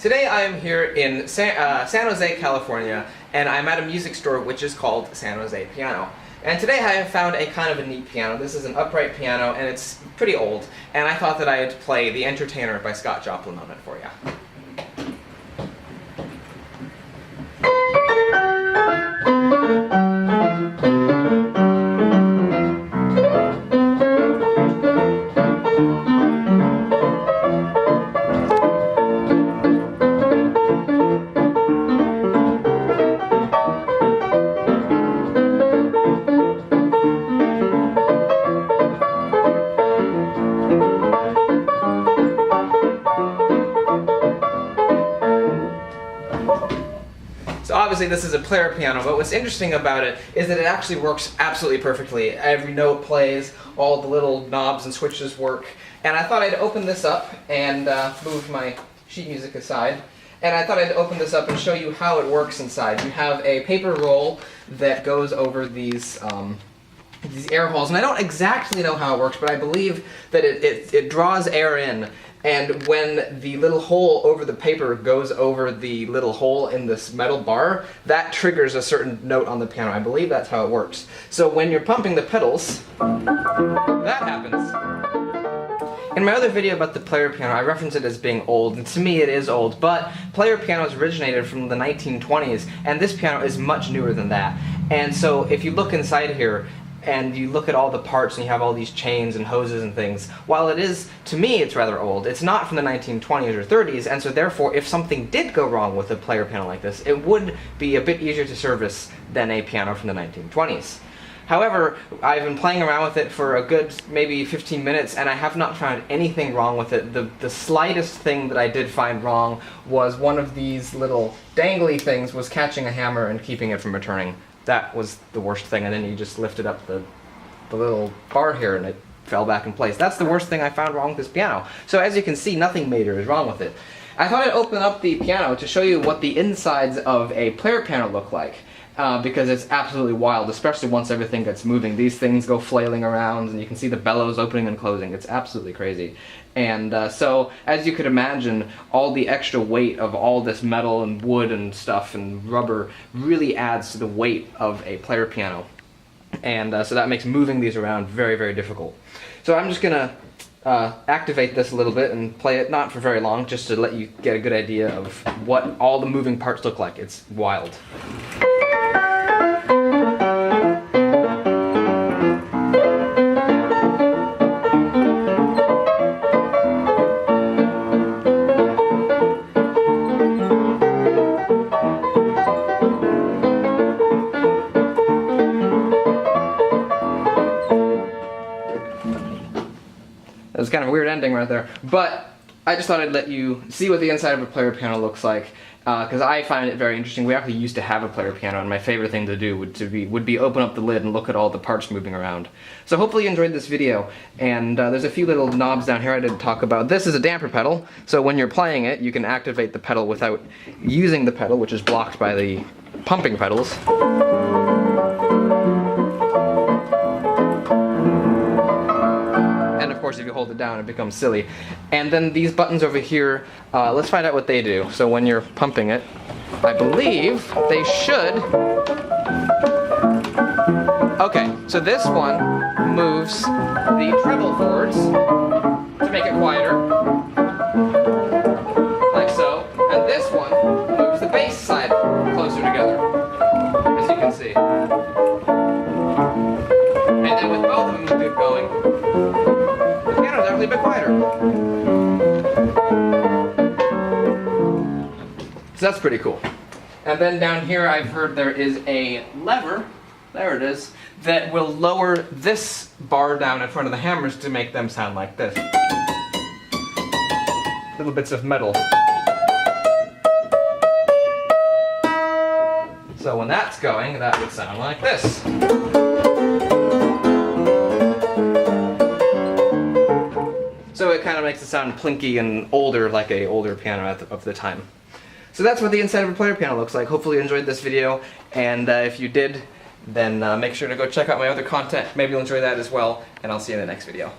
Today I am here in San Jose, California, and I'm at a music store which is called San Jose Piano. And today I have found a kind of a neat piano. This is an upright piano, and it's pretty old, and I thought that I'd play The Entertainer by Scott Joplin on it for you. So obviously this is a player piano, but what's interesting about it is that it actually works absolutely perfectly. Every note plays, all the little knobs and switches work, and I thought I'd open this up and move my sheet music aside, and I thought I'd open this up and show you how it works inside. You have a paper roll that goes over these air holes, and I don't exactly know how it works, but I believe that it draws air in, and when the little hole over the paper goes over the little hole in this metal bar, that triggers a certain note on the piano. I believe that's how it works. So when you're pumping the pedals, that happens. In my other video about the player piano, I referenced it as being old, and to me it is old, but player pianos originated from the 1920s, and this piano is much newer than that. And so if you look inside here, and you look at all the parts and you have all these chains and hoses and things, while it is, to me, it's rather old, it's not from the 1920s or 30s, and so therefore if something did go wrong with a player piano like this, it would be a bit easier to service than a piano from the 1920s. However, I've been playing around with it for a good maybe 15 minutes, and I have not found anything wrong with it. The slightest thing that I did find wrong was one of these little dangly things was catching a hammer and keeping it from returning. That was the worst thing, and then you just lifted up the little bar here and it fell back in place. That's the worst thing I found wrong with this piano. So as you can see, nothing major is wrong with it. I thought I'd open up the piano to show you what the insides of a player piano look like. Because it's absolutely wild, especially once everything gets moving. These things go flailing around, and you can see the bellows opening and closing. It's absolutely crazy. And so, as you could imagine, all the extra weight of all this metal and wood and stuff and rubber really adds to the weight of a player piano. And so that makes moving these around very, very difficult. So I'm just going to activate this a little bit and play it, not for very long, just to let you get a good idea of what all the moving parts look like. It's wild. That was kind of a weird ending right there, but I just thought I'd let you see what the inside of a player piano looks like, because I find it very interesting. We actually used to have a player piano, and my favorite thing to do would be open up the lid and look at all the parts moving around. So hopefully you enjoyed this video, and there's a few little knobs down here I didn't talk about. This is a damper pedal, so when you're playing it, you can activate the pedal without using the pedal, which is blocked by the pumping pedals. Of course, if you hold it down, it becomes silly. And then these buttons over here, let's find out what they do. So when you're pumping it, I believe they should... Okay, so this one moves the treble forwards to make it quieter, like so. And this one moves the bass side closer together, as you can see. And then with both of them going, a bit quieter. So that's pretty cool. And then down here I've heard there is a lever, there it is, that will lower this bar down in front of the hammers to make them sound like this. Little bits of metal. So when that's going, that would sound like this. So it kind of makes it sound plinky and older, like an older piano of the time. So that's what the inside of a player piano looks like. Hopefully you enjoyed this video, and if you did, then make sure to go check out my other content. Maybe you'll enjoy that as well, and I'll see you in the next video.